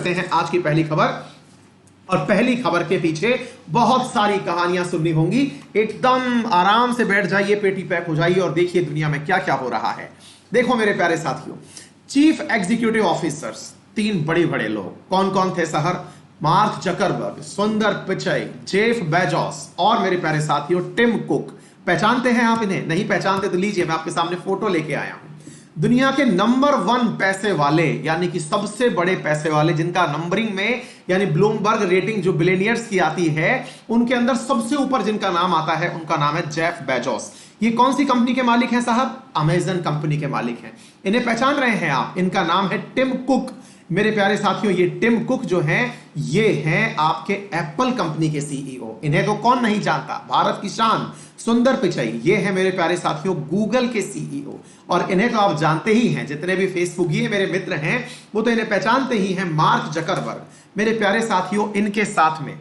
करते हैं आज की पहली खबर। और पहली खबर के पीछे बहुत सारी कहानियां सुननी होंगी। एकदम आराम से बैठ जाइए, पेटी पैक हो जाइए और देखिए दुनिया में क्या क्या हो रहा है। देखो मेरे प्यारे साथियों, चीफ एग्जीक्यूटिव ऑफिसर्स, 3 बड़े बड़े लोग कौन कौन थे शहर? मार्क जकरबर्ग, सुंदर पिचाई, जेफ बेजोस और मेरे प्यारे साथियों टिम कुक। पहचानते हैं आप इन्हें? नहीं पहचानते तो लीजिए, मैं आपके सामने फोटो लेके आया हूं। दुनिया के नंबर 1 पैसे वाले, यानी कि सबसे बड़े पैसे वाले, जिनका नंबरिंग में यानी ब्लूमबर्ग रेटिंग जो बिलियनियर्स की आती है उनके अंदर सबसे ऊपर जिनका नाम आता है उनका नाम है जेफ बेजोस। ये कौन सी कंपनी के मालिक हैं साहब? अमेजन कंपनी के मालिक हैं। इन्हें पहचान रहे हैं आप? इनका नाम है टिम कुक। मेरे प्यारे साथियों, ये टिम कुक जो हैं, ये हैं आपके एप्पल कंपनी के सीईओ। इन्हें तो कौन नहीं जानता, भारत की शान सुंदर पिचाई। ये है मेरे प्यारे साथियों गूगल के सीईओ, और इन्हें तो आप जानते ही हैं, जितने भी फेसबुकी मेरे मित्र हैं वो तो इन्हें पहचानते ही हैं, मार्क जकरबर्ग। मेरे प्यारे साथियों, इनके साथ में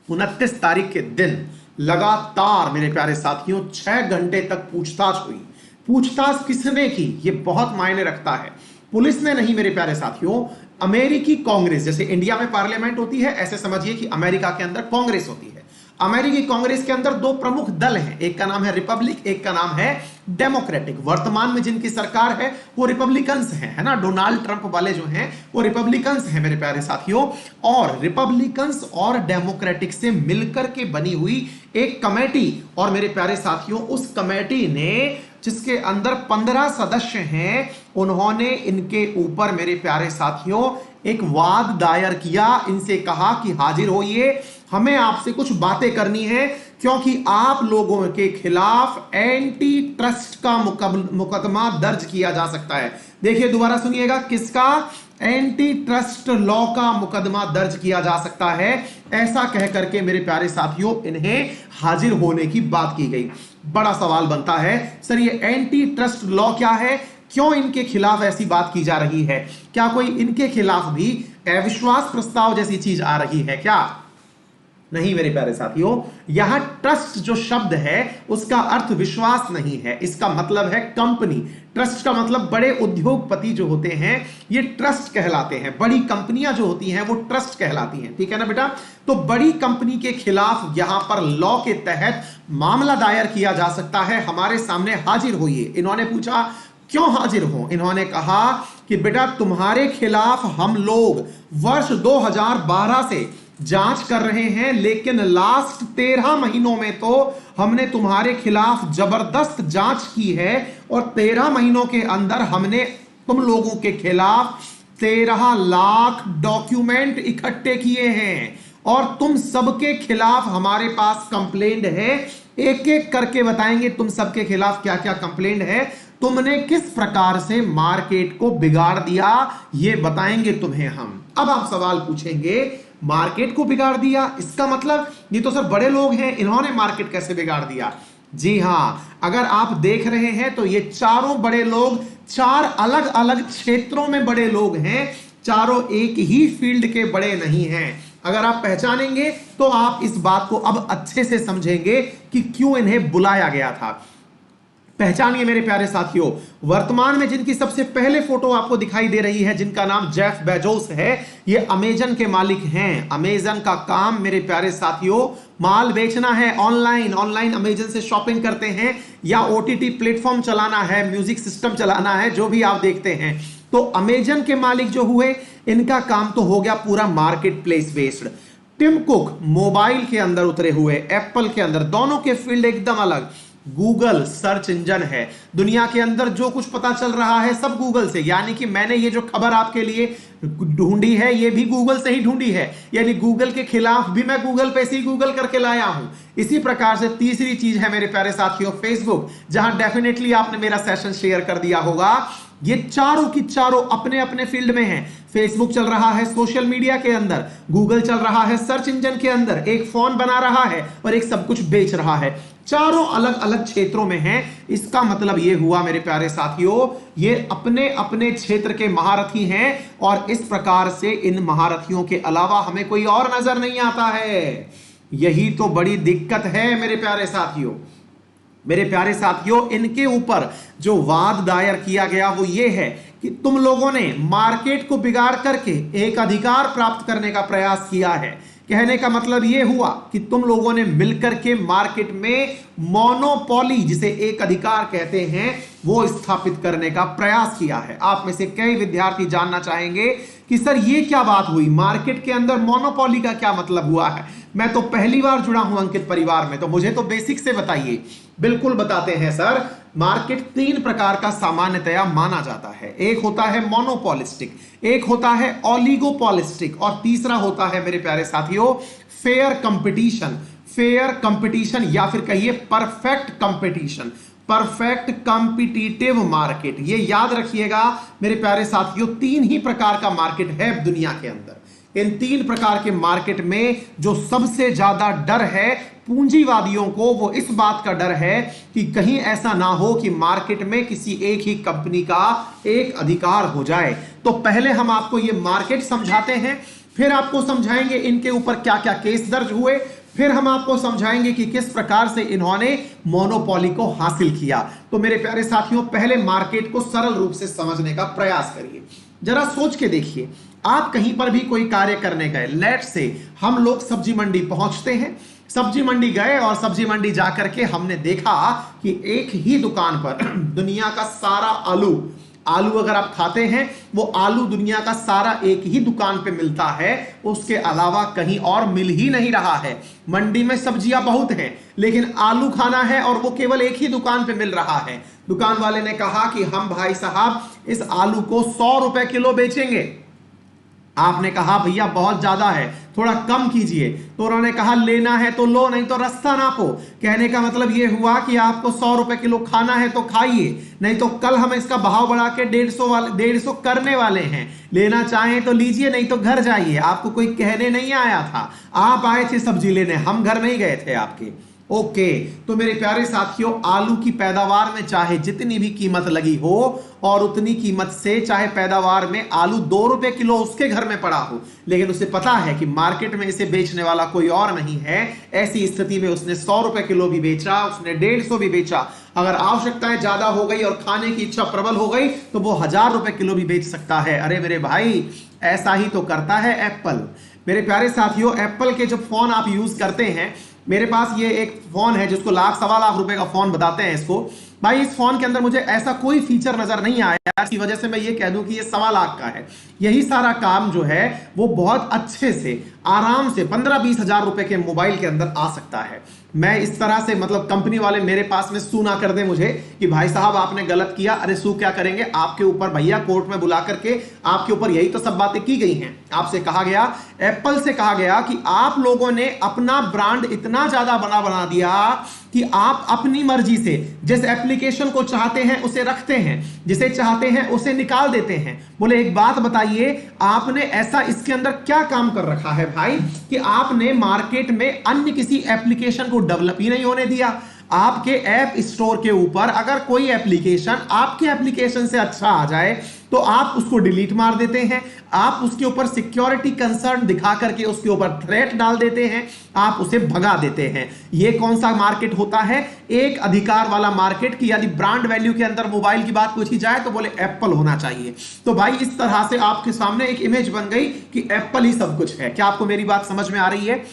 29 तारीख के दिन लगातार मेरे प्यारे साथियों 6 घंटे तक पूछताछ हुई। पूछताछ किसने की, ये बहुत मायने रखता है। पुलिस ने नहीं मेरे प्यारे साथियों, अमेरिकी कांग्रेस, जैसे इंडिया में पार्लियामेंट होती है ऐसे समझिए कि अमेरिका के अंदर कांग्रेस होती है। अमेरिकी कांग्रेस के अंदर 2 प्रमुख दल हैं, एक का नाम है रिपब्लिक, एक का नाम है डेमोक्रेटिक। वर्तमान में जिनकी सरकार है वो रिपब्लिकन्स हैं, है ना, डोनाल्ड ट्रंप वाले जो हैं वो रिपब्लिकन्स हैं मेरे प्यारे साथियों। और रिपब्लिकन्स और डेमोक्रेटिक से मिलकर के बनी हुई एक कमेटी, और मेरे प्यारे साथियों उस कमेटी ने, जिसके अंदर 15 सदस्य हैं, उन्होंने इनके ऊपर मेरे प्यारे साथियों एक वाद दायर किया। इनसे कहा कि हाजिर होइए, हमें आपसे कुछ बातें करनी है, क्योंकि आप लोगों के खिलाफ एंटी ट्रस्ट का मुकदमा दर्ज किया जा सकता है। देखिए दोबारा सुनिएगा, किसका? एंटी ट्रस्ट लॉ का मुकदमा दर्ज किया जा सकता है। ऐसा कह करके मेरे प्यारे साथियों इन्हें हाजिर होने की बात की गई। बड़ा सवाल बनता है, सर ये एंटी ट्रस्ट लॉ क्या है? क्यों इनके खिलाफ ऐसी बात की जा रही है? क्या कोई इनके खिलाफ भी अविश्वास प्रस्ताव जैसी चीज आ रही है क्या? नहीं मेरे प्यारे साथियों, यहां ट्रस्ट जो शब्द है उसका अर्थ विश्वास नहीं है, इसका मतलब है कंपनी। ट्रस्ट का मतलब बड़े उद्योगपति जो होते हैं ये ट्रस्ट कहलाते हैं, बड़ी कंपनियां जो होती हैं वो ट्रस्ट कहलाती हैं, ठीक है ना बेटा। तो बड़ी कंपनी के खिलाफ यहां पर लॉ के तहत मामला दायर किया जा सकता है। हमारे सामने हाजिर होइए। इन्होंने पूछा क्यों हाजिर हो? इन्होंने कहा कि बेटा तुम्हारे खिलाफ हम लोग वर्ष 2012 से जांच कर रहे हैं, लेकिन लास्ट 13 महीनों में तो हमने तुम्हारे खिलाफ जबरदस्त जांच की है, और 13 महीनों के अंदर हमने तुम लोगों के खिलाफ 13 लाख डॉक्यूमेंट इकट्ठे किए हैं, और तुम सबके खिलाफ हमारे पास कंप्लेंट है। एक एक करके बताएंगे तुम सबके खिलाफ क्या क्या कंप्लेंट है, तुमने किस प्रकार से मार्केट को बिगाड़ दिया, ये बताएंगे तुम्हें हम। अब आप सवाल पूछेंगे, मार्केट को बिगाड़ दिया, इसका मतलब ये तो सर बड़े लोग हैं, इन्होंने मार्केट कैसे बिगाड़ दिया? जी हां, अगर आप देख रहे हैं तो ये चारों बड़े लोग 4 अलग अलग क्षेत्रों में बड़े लोग हैं, चारों एक ही फील्ड के बड़े नहीं हैं। अगर आप पहचानेंगे तो आप इस बात को अब अच्छे से समझेंगे कि क्यों इन्हें बुलाया गया था। पहचानिए मेरे प्यारे साथियों, वर्तमान में जिनकी सबसे पहले फोटो आपको दिखाई दे रही है, जिनका नाम जेफ बेजोस है, ये अमेजन के मालिक हैं। अमेजन का काम मेरे प्यारे साथियों माल बेचना है, ऑनलाइन अमेजन से शॉपिंग करते हैं, या ओटीटी प्लेटफॉर्म चलाना है, म्यूजिक सिस्टम चलाना है, जो भी आप देखते हैं। तो अमेजन के मालिक जो हुए, इनका काम तो हो गया पूरा marketplace based. Tim Cook mobile के अंदर उतरे हुए, एप्पल के अंदर, दोनों के फील्ड एकदम अलग। गूगल सर्च इंजन है, दुनिया के अंदर जो कुछ पता चल रहा है सब गूगल से, यानी कि मैंने ये जो खबर आपके लिए ढूंढी है ये भी गूगल से ही ढूंढी है, यानी गूगल के खिलाफ भी मैं गूगल पे से ही गूगल करके लाया हूं। इसी प्रकार से तीसरी चीज है मेरे प्यारे साथियों फेसबुक, जहां डेफिनेटली आपने मेरा सेशन शेयर कर दिया होगा। ये चारों की चारों अपने अपने फील्ड में हैं। फेसबुक चल रहा है सोशल मीडिया के अंदर, गूगल चल रहा है सर्च इंजन के अंदर, एक फोन बना रहा है और एक सब कुछ बेच रहा है। चारों अलग अलग क्षेत्रों में हैं। इसका मतलब ये हुआ मेरे प्यारे साथियों, ये अपने अपने क्षेत्र के महारथी हैं, और इस प्रकार से इन महारथियों के अलावा हमें कोई और नजर नहीं आता है। यही तो बड़ी दिक्कत है मेरे प्यारे साथियों। मेरे प्यारे साथियों, इनके ऊपर जो वाद दायर किया गया वो ये है कि तुम लोगों ने मार्केट को बिगाड़ करके एक अधिकार प्राप्त करने का प्रयास किया है। कहने का मतलब यह हुआ कि तुम लोगों ने मिलकर के मार्केट में मोनोपोली, जिसे एक अधिकार कहते हैं, वो स्थापित करने का प्रयास किया है। आप में से कई विद्यार्थी जानना चाहेंगे कि सर ये क्या बात हुई, मार्केट के अंदर मोनोपोली का क्या मतलब हुआ है? मैं तो पहली बार जुड़ा हूं अंकित परिवार में, तो मुझे तो बेसिक से बताइए। बिल्कुल बताते हैं सर। मार्केट तीन प्रकार का सामान्यतया माना जाता है। एक होता है मोनोपोलिस्टिक, एक होता है ओलिगोपोलिस्टिक, और तीसरा होता है मेरे प्यारे साथियों फेयर कंपटीशन। फेयर कंपटीशन या फिर कहिए perfect competition, perfect competitive market. ये याद रखिएगा मेरे प्यारे साथियों, तीन ही प्रकार का मार्केट है दुनिया के अंदर। इन तीन प्रकार के मार्केट में जो सबसे ज्यादा डर है पूंजीवादियों को, वो इस बात का डर है कि कहीं ऐसा ना हो कि मार्केट में किसी एक ही कंपनी का एक अधिकार हो जाए। तो पहले हम आपको ये मार्केट समझाते हैं, फिर आपको समझाएंगे इनके ऊपर क्या क्या केस दर्ज हुए, फिर हम आपको समझाएंगे कि किस प्रकार से इन्होंने मोनोपोली को हासिल किया। तो मेरे प्यारे साथियों, पहले मार्केट को सरल रूप से समझने का प्रयास करिए। जरा सोच के देखिए, आप कहीं पर भी कोई कार्य करने गए, लेट से हम लोग सब्जी मंडी पहुंचते हैं, सब्जी मंडी गए और सब्जी मंडी जाकर के हमने देखा कि एक ही दुकान पर दुनिया का सारा आलू अगर आप खाते हैं, वो आलू दुनिया का सारा एक ही दुकान पे मिलता है, उसके अलावा कहीं और मिल ही नहीं रहा है। मंडी में सब्जियां बहुत हैं, लेकिन आलू खाना है और वो केवल एक ही दुकान पे मिल रहा है। दुकान वाले ने कहा कि हम भाई साहब इस आलू को 100 रुपए किलो बेचेंगे। आपने कहा भैया बहुत ज्यादा है, थोड़ा कम कीजिए। तो उन्होंने कहा लेना है तो लो, नहीं तो रास्ता नापो। कहने का मतलब यह हुआ कि आपको 100 रुपए किलो खाना है तो खाइए, नहीं तो कल हम इसका भाव बढ़ा के 150 करने वाले हैं। लेना चाहें तो लीजिए, नहीं तो घर जाइए। आपको कोई कहने नहीं आया था, आप आए थे सब्जी लेने, हम घर नहीं गए थे आपके। ओके, तो मेरे प्यारे साथियों, आलू की पैदावार में चाहे जितनी भी कीमत लगी हो और उतनी कीमत से चाहे पैदावार में आलू 2 रुपए किलो उसके घर में पड़ा हो, लेकिन उसे पता है कि मार्केट में इसे बेचने वाला कोई और नहीं है। ऐसी स्थिति में उसने 100 रुपए किलो भी बेचा, उसने 150 भी बेचा। अगर आवश्यकताएं ज्यादा हो गई और खाने की इच्छा प्रबल हो गई तो वो 1000 रुपए किलो भी बेच सकता है। अरे मेरे भाई, ऐसा ही तो करता है एप्पल। मेरे प्यारे साथियों, एप्पल के जो फोन आप यूज करते हैं, मेरे पास ये एक फोन है जिसको लाख सवा लाख रुपए का फोन बताते हैं इसको। भाई इस फोन के अंदर मुझे ऐसा कोई फीचर नजर नहीं आया इसकी वजह से मैं ये कह दूं कि ये 1.25 लाख का है। यही सारा काम जो है वो बहुत अच्छे से आराम से 15-20 हजार रुपए के मोबाइल के अंदर आ सकता है। मैं इस तरह से, मतलब कंपनी वाले मेरे पास में सू ना कर दे मुझे कि भाई साहब आपने गलत किया। अरे सू क्या करेंगे, आपके ऊपर भैया कोर्ट में बुला करके आपके ऊपर यही तो सब बातें की गई हैं। आपसे कहा गया, एप्पल से कहा गया कि आप लोगों ने अपना ब्रांड इतना ज्यादा बना दिया कि आप अपनी मर्जी से जिस एप्लीकेशन को चाहते हैं उसे रखते हैं, जिसे चाहते हैं उसे निकाल देते हैं। बोले एक बात बताइए, आपने ऐसा इसके अंदर क्या काम कर रखा है भाई कि आपने मार्केट में अन्य किसी एप्लीकेशन को डेवलप ही नहीं होने दिया। आपके ऐप स्टोर के ऊपर अगर कोई एप्लीकेशन आपके एप्लीकेशन से अच्छा आ जाए तो आप उसको डिलीट मार देते हैं, आप उसके ऊपर सिक्योरिटी कंसर्न दिखा करके उसके ऊपर थ्रेट डाल देते हैं, आप उसे भगा देते हैं। यह कौन सा मार्केट होता है? एक अधिकार वाला मार्केट की यदि ब्रांड वैल्यू के अंदर मोबाइल की बात पूछी जाए तो बोले एप्पल होना चाहिए। तो भाई इस तरह से आपके सामने एक इमेज बन गई कि एप्पल ही सब कुछ है। क्या आपको मेरी बात समझ में आ रही है?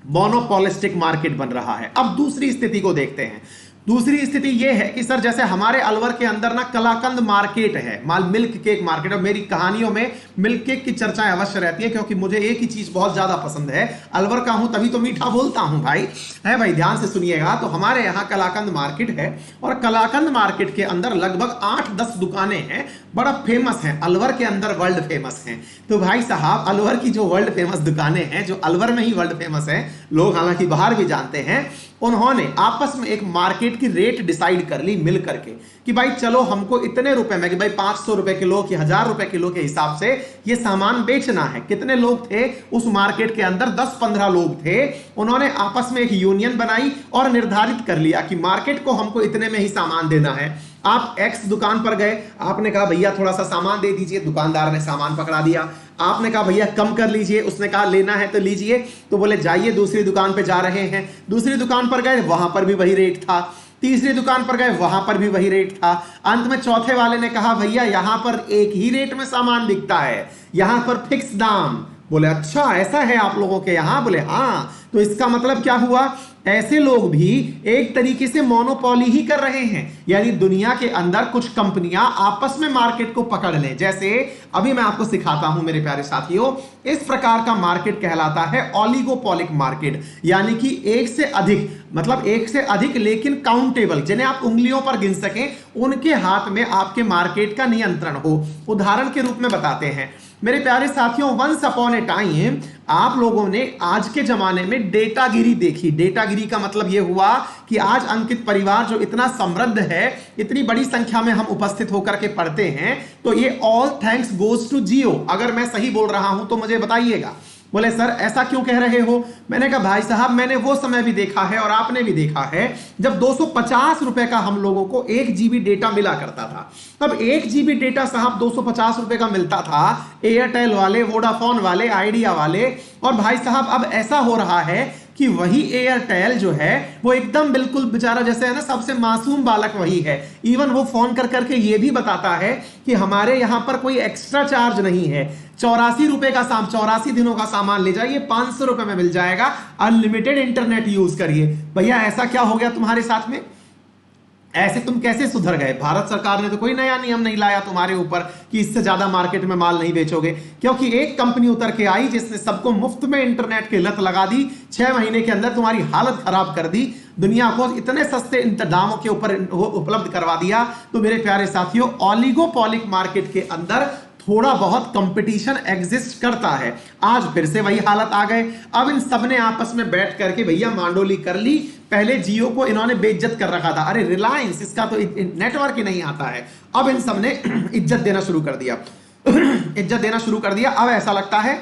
मोनोपोलिस्टिक मार्केट बन रहा है। अब दूसरी स्थिति को देखते हैं। दूसरी स्थिति यह है कि सर जैसे हमारे अलवर के अंदर ना कलाकंद मार्केट है, मिल्क केक मार्केट, और मेरी कहानियों में मिल्क केक की चर्चाएं अवश्य रहती है क्योंकि मुझे एक ही चीज बहुत ज्यादा पसंद है। अलवर का हूं तभी तो मीठा बोलता हूं भाई, है भाई, ध्यान से सुनिएगा। तो हमारे यहाँ कलाकंद मार्केट है और कलाकंद मार्केट के अंदर लगभग 8-10 दुकानें हैं, बड़ा फेमस है, अलवर के अंदर वर्ल्ड फेमस हैं। तो भाई साहब, अलवर की जो वर्ल्ड फेमस दुकानें हैं, जो अलवर में ही वर्ल्ड फेमस है, लोग हालांकि बाहर भी जानते हैं, उन्होंने आपस में एक मार्केट की रेट डिसाइड कर ली मिल करके कि भाई चलो हमको इतने रुपए में, कि भाई 500 रुपए किलो कि 1000 रुपए किलो के हिसाब से ये सामान बेचना है। कितने लोग थे उस मार्केट के अंदर? 10-15 लोग थे। उन्होंने आपस में एक यूनियन बनाई और निर्धारित कर लिया कि मार्केट को हमको इतने में ही सामान देना है। आप एक्स दुकान पर गए, आपने कहा भैया थोड़ा सा सामान दे दीजिए, दुकानदार ने सामान पकड़ा दिया। आपने कहा भैया कम कर लीजिए, उसने कहा लेना है तो लीजिए, तो बोले जाइए दूसरी दुकान पे जा रहे हैं। दूसरी दुकान पर गए, वहां पर भी वही रेट था। तीसरी दुकान पर गए, वहां पर भी वही रेट था। अंत में चौथे वाले ने कहा भैया यहां पर एक ही रेट में सामान बिकता है, यहां पर फिक्स दाम। बोले अच्छा ऐसा है आप लोगों के यहां? बोले हाँ। तो इसका मतलब क्या हुआ, ऐसे लोग भी एक तरीके से मोनोपोली ही कर रहे हैं, यानी दुनिया के अंदर कुछ कंपनियां आपस में मार्केट को पकड़ लें। जैसे अभी मैं आपको सिखाता हूं मेरे प्यारे साथियों, इस प्रकार का मार्केट कहलाता है ओलिगोपोलिक मार्केट, यानी कि एक से अधिक, मतलब एक से अधिक लेकिन काउंटेबल, जिन्हें आप उंगलियों पर गिन सकें, उनके हाथ में आपके मार्केट का नियंत्रण हो। उदाहरण के रूप में बताते हैं मेरे प्यारे साथियों, वंस अपॉन ए टाइम आप लोगों ने आज के जमाने में डेटागिरी देखी। डेटागिरी का मतलब यह हुआ कि आज अंकित परिवार जो इतना समृद्ध है, इतनी बड़ी संख्या में हम उपस्थित होकर के पढ़ते हैं, तो ये ऑल थैंक्स गोज टू जियो। अगर मैं सही बोल रहा हूं तो मुझे बताइएगा। बोले सर ऐसा क्यों कह रहे हो? मैंने कहा भाई साहब मैंने वो समय भी देखा है और आपने भी देखा है जब 250 रुपए का हम लोगों को 1 GB डेटा मिला करता था। अब 1 GB डेटा साहब 250 रुपए का मिलता था, एयरटेल वाले, वोडाफोन वाले, आइडिया वाले। और भाई साहब अब ऐसा हो रहा है कि वही एयरटेल जो है वो एकदम बिल्कुल बेचारा जैसे है ना, सबसे मासूम बालक वही है। इवन वो फोन कर करके ये भी बताता है कि हमारे यहां पर कोई एक्स्ट्रा चार्ज नहीं है, 84 रुपए का 84 दिनों का सामान ले जाइए, 500 रुपए में मिल जाएगा, अनलिमिटेड इंटरनेट यूज करिए। भैया ऐसा क्या हो गया तुम्हारे साथ में? ऐसे तुम कैसे सुधर गए? भारत सरकार ने तो कोई नया नियम नहीं लाया तुम्हारे ऊपर कि इससे ज्यादा मार्केट में माल नहीं बेचोगे, क्योंकि एक कंपनी उतर के आई जिसने सबको मुफ्त में इंटरनेट की लत लगा दी, 6 महीने के अंदर तुम्हारी हालत खराब कर दी, दुनिया को इतने सस्ते दामों के ऊपर उपलब्ध करवा दिया। तो मेरे प्यारे साथियों, ओलिगोपोलिक मार्केट के अंदर थोड़ा बहुत कंपटीशन एग्जिस्ट करता है। आज फिर से वही हालत आ गए। अब इन सबने आपस में बैठ करके भैया मांडोली कर ली। पहले जियो को इन्होंने बेइज्जत कर रखा था, अरे रिलायंस इसका तो नेटवर्क ही नहीं आता है। अब इन सबने इज्जत देना शुरू कर दिया इज्जत देना शुरू कर दिया। अब ऐसा लगता है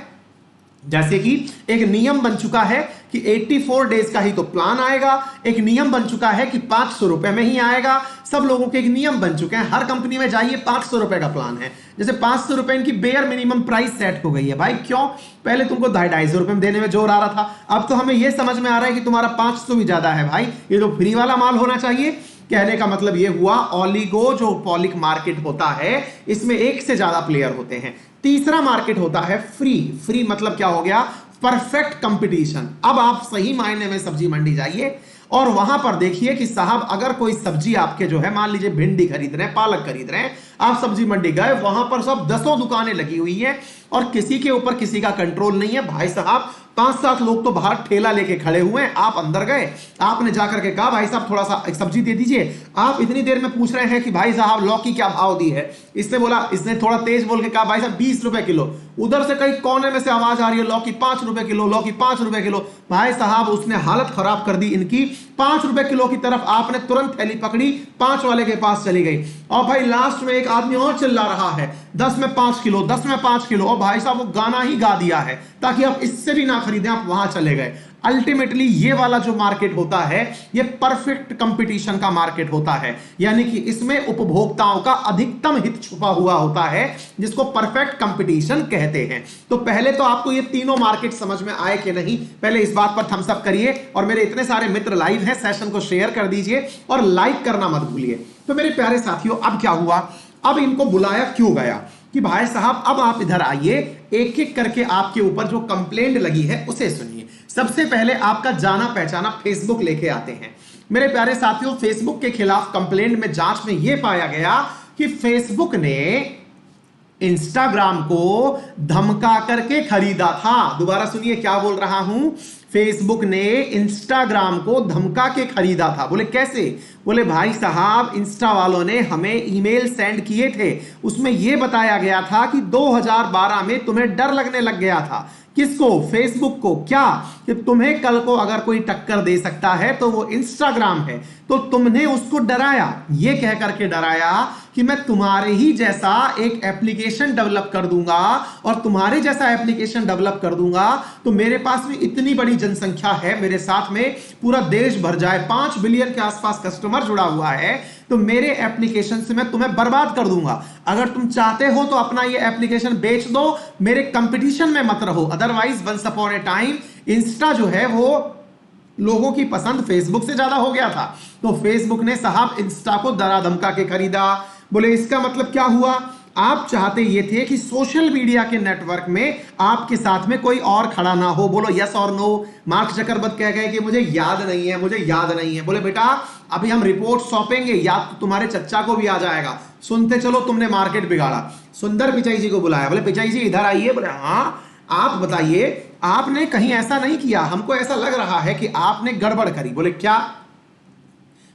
जैसे कि एक नियम बन चुका है कि 84 डेज का ही तो प्लान आएगा, एक नियम बन चुका है कि 500 रुपए में ही आएगा। सब लोगों के एक नियम बन चुके हैं, हर कंपनी में जाइए 500 रुपए का प्लान है। जैसे 500 रुपए इनकी बेयर मिनिमम प्राइस सेट हो गई है। भाई क्यों? पहले तुमको 250 रुपए में देने में जोर आ रहा था, अब तो हमें यह समझ में आ रहा है कि तुम्हारा 500 भी ज्यादा है। भाई ये तो फ्री वाला माल होना चाहिए। कहने का मतलब यह हुआ ओलिगो जो पॉलिक मार्केट होता है, इसमें एक से ज्यादा प्लेयर होते हैं। तीसरा मार्केट होता है फ्री। फ्री मतलब क्या हो गया? Perfect competition. अब आप सही मायने में सब्जी मंडी जाइए और वहां पर देखिए कि साहब अगर कोई सब्जी आपके जो है, मान लीजिए भिंडी खरीद रहे हैं, पालक खरीद रहे हैं, आप सब्जी मंडी गए, वहां पर सब 10 दुकानें लगी हुई हैं और किसी के ऊपर किसी का कंट्रोल नहीं है। भाई साहब 5-7 लोग तो बाहर ठेला लेके खड़े हुए हैं। आप अंदर गए, आपने जाकर के कहा भाई साहब थोड़ा सा एक सब्जी दे दीजिए। आप इतनी देर में पूछ रहे हैं कि भाई साहब लौकी क्या भाव दी है? इसने थोड़ा तेज बोल के कहा भाई साहब 20 रुपए किलो। उधर से कहीं कोने में से आवाज आ रही है लौकी 5 रुपए किलो, लौकी 5 रुपए किलो। भाई साहब उसने हालत खराब कर दी इनकी। 5 रुपए किलो की तरफ आपने तुरंत थैली पकड़ी, 5 वाले के पास चली गई और भाई लास्ट में एक आदमी और चिल्ला रहा है 10 में 5 किलो, 10 में 5 किलो। और भाई साहब वो गाना ही गा दिया है ताकि आप इससे भी ना खरीदें, आप वहां चले गए। अल्टीमेटली ये वाला जो मार्केट होता है ये परफेक्ट कंपटीशन का मार्केट होता है, यानी कि इसमें उपभोक्ताओं का अधिकतम हित छुपा हुआ होता है, जिसको परफेक्ट कंपटीशन कहते हैं। तो पहले तो आपको ये तीनों मार्केट समझ में आए कि नहीं, पहले इस बात पर थम्स अप करिए। और मेरे इतने सारे मित्र लाइव हैं, सेशन को शेयर कर दीजिए और लाइक करना मत भूलिए। तो मेरे प्यारे साथियों, अब क्या हुआ? अब इनको बुलाया क्यों गया कि भाई साहब अब आप इधर आइए, एक एक करके आपके ऊपर जो कंप्लेंट लगी है उसे सुनिए। सबसे पहले आपका जाना पहचाना फेसबुक लेके आते हैं। मेरे प्यारे साथियों, फेसबुक के खिलाफ कंप्लेंट में जांच में यह पाया गया कि फेसबुक ने इंस्टाग्राम को धमका करके खरीदा था। दोबारा सुनिए क्या बोल रहा हूं, फेसबुक ने इंस्टाग्राम को धमका के खरीदा था। बोले कैसे? बोले भाई साहब इंस्टा वालों ने हमें ईमेल सेंड किए थे, उसमें यह बताया गया था कि 2012 में तुम्हें डर लगने लग गया था। किसको? फेसबुक को। क्या? कि तुम्हें कल को अगर कोई टक्कर दे सकता है तो वो इंस्टाग्राम है, तो तुमने उसको डराया। ये कह करके डराया कि मैं तुम्हारे ही जैसा एक एप्लीकेशन डेवलप कर दूंगा और तुम्हारे जैसा एप्लीकेशन डेवलप कर दूंगा तो मेरे पास में इतनी बड़ी जनसंख्या है, मेरे साथ में पूरा देश भर जाए, 5 बिलियन के आसपास कस्टमर जुड़ा हुआ है, तो मेरे एप्लीकेशन से मैं तुम्हें बर्बाद कर दूंगा। अगर तुम चाहते हो तो अपना ये एप्लीकेशन बेच दो, मेरे कंपटीशन में मत रहो। Otherwise once upon a time Insta जो है वो लोगों की पसंद फेसबुक से ज्यादा हो गया था, तो फेसबुक ने साहब इंस्टा को दरा धमका के खरीदा। बोले इसका मतलब क्या हुआ, आप चाहते ये थे कि सोशल मीडिया के नेटवर्क में आपके साथ में कोई और खड़ा ना हो। बोलो यस और नो। मार्क जकरबर्ग कह गए कि मुझे याद नहीं है, मुझे याद नहीं है। बोले बेटा अभी हम रिपोर्ट सौंपेंगे, याद तो तुम्हारे चच्चा को भी आ जाएगा। सुनते चलो तुमने मार्केट बिगाड़ा। सुंदर पिचाई जी को बुलाया, बोले पिचाई जी इधर आइए। बोले हाँ आप बताइए, आपने कहीं ऐसा नहीं किया, हमको ऐसा लग रहा है कि आपने गड़बड़ करी। बोले क्या?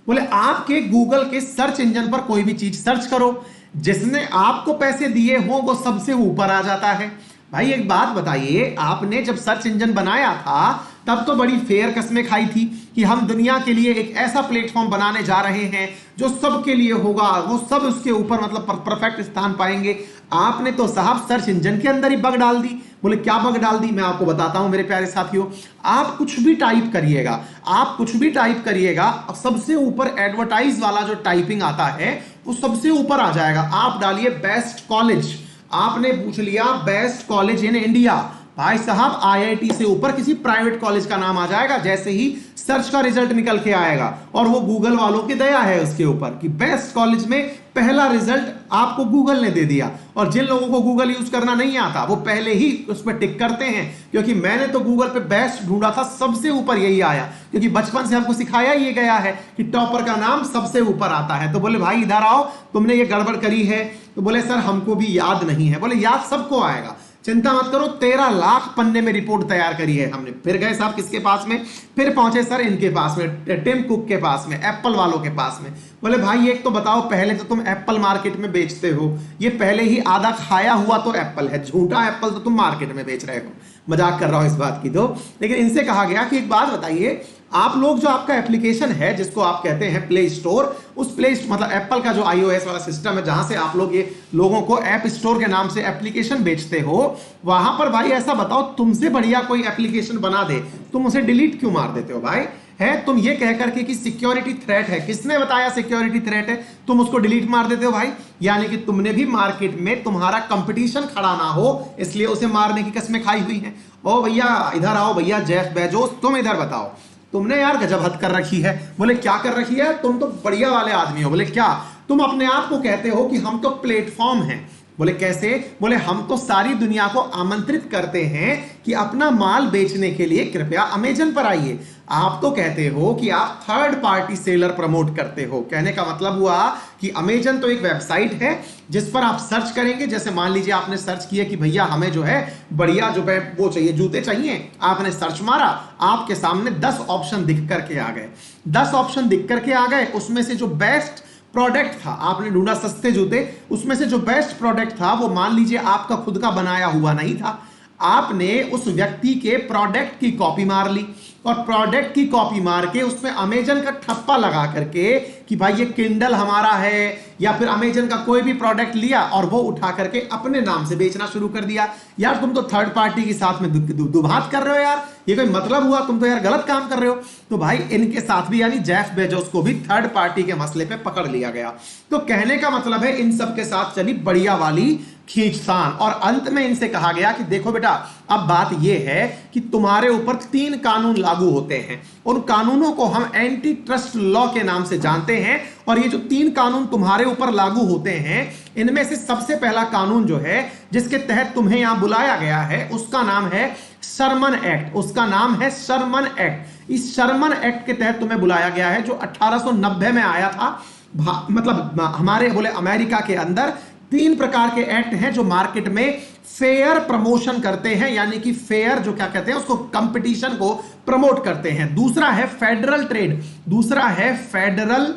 बोले आपके गूगल के सर्च इंजन पर कोई भी चीज सर्च करो, जिसने आपको पैसे दिए हो वो सबसे ऊपर आ जाता है। भाई एक बात बताइए, आपने जब सर्च इंजन बनाया था तब तो बड़ी फेयर कस्में खाई थी कि हम दुनिया के लिए एक ऐसा प्लेटफॉर्म बनाने जा रहे हैं जो सबके लिए होगा, वो सब उसके ऊपर मतलब परफेक्ट स्थान पाएंगे। आपने तो साहब सर्च इंजन के अंदर ही बग डाल दी। बोले क्या बग डाल दी? मैं आपको बताता हूं मेरे प्यारे साथियों। आप कुछ भी टाइप करिएगा, आप कुछ भी टाइप करिएगा, सबसे ऊपर एडवर्टाइज वाला जो टाइपिंग आता है वो सबसे ऊपर आ जाएगा। आप डालिए बेस्ट कॉलेज, आपने पूछ लिया बेस्ट कॉलेज इन इंडिया, भाई साहब आईआईटी से ऊपर किसी प्राइवेट कॉलेज का नाम आ जाएगा जैसे ही सर्च का रिजल्ट निकल के आएगा। और वो गूगल वालों की दया है उसके ऊपर कि बेस्ट कॉलेज में पहला रिजल्ट आपको गूगल ने दे दिया। और जिन लोगों को गूगल यूज करना नहीं आता वो पहले ही उस पर टिक करते हैं, क्योंकि मैंने तो गूगल पे बेस्ट ढूंढा था, सबसे ऊपर यही आया, क्योंकि बचपन से हमको सिखाया ये गया है कि टॉपर का नाम सबसे ऊपर आता है। तो बोले भाई इधर आओ, तुमने ये गड़बड़ करी है। तो बोले सर हमको भी याद नहीं है। बोले याद सबको आएगा, चिंता मत करो। 13 लाख पन्ने में रिपोर्ट तैयार करी है हमने। फिर गए साहब किसके पास में? फिर पहुंचे सर इनके पास में, टिम कुक के पास में, एप्पल वालों के पास में। बोले भाई एक तो बताओ, पहले तो तुम एप्पल मार्केट में बेचते हो, ये पहले ही आधा खाया हुआ तो एप्पल है, झूठा एप्पल तो तुम मार्केट में बेच रहे हो। मजाक कर रहा हूं इस बात की तो। लेकिन इनसे कहा गया कि एक बात बताइए, आप लोग जो आपका एप्लीकेशन है जिसको आप कहते हैं प्ले स्टोर, उस प्ले मतलब एप्पल का जो iOS वाला सिस्टम है जहां से आप लोग ये लोगों को ऐप स्टोर के नाम से एप्लीकेशन बेचते हो, वहां पर भाई ऐसा बताओ तुमसे बढ़िया कोई एप्लीकेशन बना दे, तुम उसे डिलीट क्यों मार देते हो भाई? है तुम ये कह करके कि सिक्योरिटी थ्रेट है, किसने बताया सिक्योरिटी थ्रेट है, तुम उसको डिलीट मार देते हो भाई। यानी कि तुमने भी मार्केट में तुम्हारा कंपटीशन खड़ा ना हो इसलिए उसे मारने की कस्में खाई हुई हैं। ओ भैया इधर आओ, भैया जेफ बेजोस तुम इधर बताओ, तुमने यार गजब हद कर रखी है। बोले क्या कर रखी है? तुम तो बढ़िया वाले आदमी हो। बोले क्या? तुम अपने आप को कहते हो कि हम तो प्लेटफॉर्म हैं। बोले कैसे? बोले हम तो सारी दुनिया को आमंत्रित करते हैं कि अपना माल बेचने के लिए कृपया अमेजन पर आइए। आप तो कहते हो कि आप थर्ड पार्टी सेलर प्रमोट करते हो। कहने का मतलब हुआ कि अमेजन तो एक वेबसाइट है जिस पर आप सर्च करेंगे, जैसे मान लीजिए आपने सर्च किया कि भैया हमें जो है बढ़िया जो है वो चाहिए, जूते चाहिए, आपने सर्च मारा, आपके सामने 10 ऑप्शन दिख करके आ गए। 10 ऑप्शन दिख करके आ गए, उसमें से जो बेस्ट प्रोडक्ट था, आपने ढूंढा सस्ते जूते, उसमें से जो बेस्ट प्रोडक्ट था वो मान लीजिए आपका खुद का बनाया हुआ नहीं था, आपने उस व्यक्ति के प्रोडक्ट की कॉपी मार ली और प्रोडक्ट की कॉपी मार के उसमें अमेजन का ठप्पा लगा करके कि भाई ये किंडल हमारा है, या फिर अमेजन का कोई भी प्रोडक्ट लिया और वो उठा करके अपने नाम से बेचना शुरू कर दिया। यार तुम तो थर्ड पार्टी के साथ में दुभात कर रहे हो यार, ये कोई मतलब हुआ? तुम तो यार गलत काम कर रहे हो। तो भाई इनके साथ भी यानी जेफ बेजोस को भी थर्ड पार्टी के मसले पे पकड़ लिया गया। तो कहने का मतलब है इन सब के साथ चली बढ़िया वाली खींचतान, और अंत में इनसे कहा गया कि देखो बेटा अब बात यह है कि तुम्हारे ऊपर 3 कानून लागू होते हैं, उन कानूनों को हम एंटी ट्रस्ट लॉ के नाम से जानते हैं। और ये जो 3 कानून तुम्हारे ऊपर लागू होते हैं, इनमें से सबसे पहला कानून जो है जिसके तहत तुम्हें यहां बुलाया गया है उसका नाम है शर्मन एक्ट। उसका नाम है शर्मन एक्ट। इस शर्मन एक्ट के तहत तुम्हें बुलाया गया है जो 1890 में आया था। मतलब हमारे बोले अमेरिका के अंदर 3 प्रकार के एक्ट हैं जो मार्केट में फेयर प्रमोशन करते हैं, यानी कि फेयर जो क्या कहते हैं उसको, कंपटीशन को प्रमोट करते हैं। दूसरा है फेडरल ट्रेड, दूसरा है federal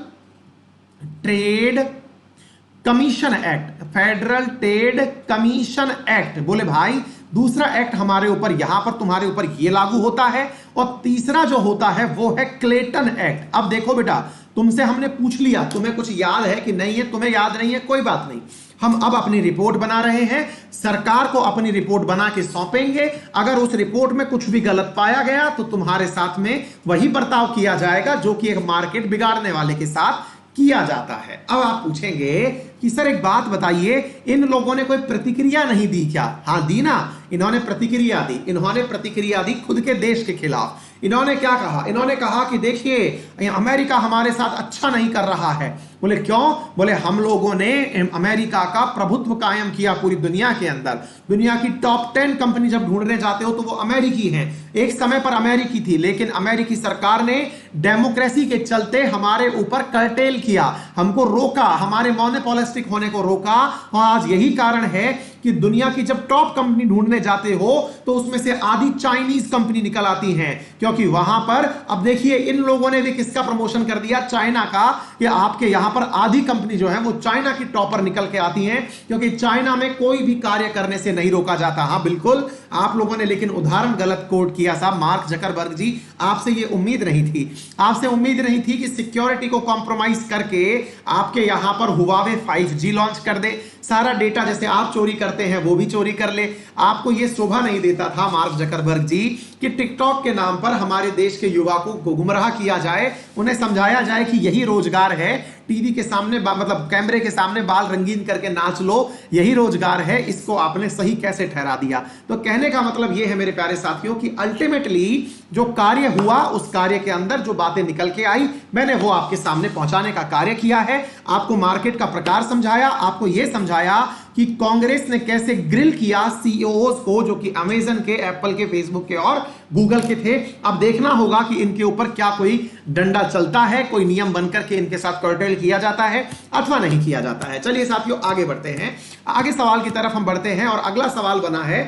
trade commission act, federal trade commission act. बोले भाई दूसरा एक्ट हमारे ऊपर यहां पर तुम्हारे ऊपर ये लागू होता है, और तीसरा जो होता है वो है क्लेटन एक्ट। अब देखो बेटा तुमसे हमने पूछ लिया तुम्हें कुछ याद है कि नहीं है, तुम्हें याद नहीं है कोई बात नहीं, हम अब अपनी रिपोर्ट बना रहे हैं, सरकार को अपनी रिपोर्ट बना के सौंपेंगे। अगर उस रिपोर्ट में कुछ भी गलत पाया गया तो तुम्हारे साथ में वही बर्ताव किया जाएगा जो कि एक मार्केट बिगाड़ने वाले के साथ किया जाता है। अब आप पूछेंगे कि सर एक बात बताइए, इन लोगों ने कोई प्रतिक्रिया नहीं दी क्या? हाँ दी ना, इन्होंने प्रतिक्रिया दी। इन्होंने प्रतिक्रिया दी खुद के देश के खिलाफ। इन्होंने क्या कहा? इन्होंने कहा कि देखिए अमेरिका हमारे साथ अच्छा नहीं कर रहा है। बोले क्यों? बोले हम लोगों ने अमेरिका का प्रभुत्व कायम किया पूरी दुनिया के अंदर। दुनिया की टॉप 10 कंपनी जब ढूंढने जाते हो तो वो अमेरिकी हैं। एक समय पर अमेरिकी थी, लेकिन अमेरिकी सरकार ने डेमोक्रेसी के चलते हमारे ऊपर कर्टेल किया, हमको रोका, हमारे मोनोपोलिस्टिक होने को रोका। और आज यही कारण है कि दुनिया की जब टॉप कंपनी ढूंढने जाते हो तो उसमें से आधी चाइनीज कंपनी निकल आती हैं, क्योंकि वहां पर अब देखिए इन लोगों ने भी किसका प्रमोशन कर दिया? चाइना का। कि आपके यहां पर आधी कंपनी जो है वो चाइना की टॉपर निकल के आती हैं, क्योंकि चाइना में कोई भी कार्य करने से नहीं रोका जाता। हाँ बिल्कुल, आप लोगों ने लेकिन उदाहरण गलत कोट किया साहब। मार्क जकरबर्ग जी, आपसे ये उम्मीद नहीं थी। आपसे उम्मीद नहीं थी कि सिक्योरिटी को कॉम्प्रोमाइज करके आपके यहां पर हुआवे 5G लॉन्च कर दे, सारा डेटा जैसे आप चोरी करते हैं वो भी चोरी कर ले। आपको यह शोभा नहीं देता था मार्क जकरबर्ग जी कि टिकटॉक के नाम पर हमारे देश के युवा को गुमराह किया जाए, उन्हें समझाया जाए कि यही रोजगार है, टीवी के सामने मतलब कैमरे के सामने बाल रंगीन करके नाच लो, यही रोजगार है। इसको आपने सही कैसे ठहरा दिया? तो कहने का मतलब यह है मेरे प्यारे साथियों कि अल्टीमेटली जो कार्य हुआ उस कार्य के अंदर जो बातें निकल के आई, मैंने वो आपके सामने पहुंचाने का कार्य किया है। आपको मार्केट का प्रकार समझाया, आपको यह समझाया कि कांग्रेस ने कैसे ग्रिल किया सीईओज को, जो कि अमेजन के, एप्पल के, फेसबुक के और गूगल के थे। अब देखना होगा कि इनके ऊपर क्या कोई डंडा चलता है, कोई नियम बनकर के इनके साथ कर्टेल किया जाता है अथवा नहीं किया जाता है। चलिए साथियों आगे बढ़ते हैं, आगे सवाल की तरफ हम बढ़ते हैं और अगला सवाल बना है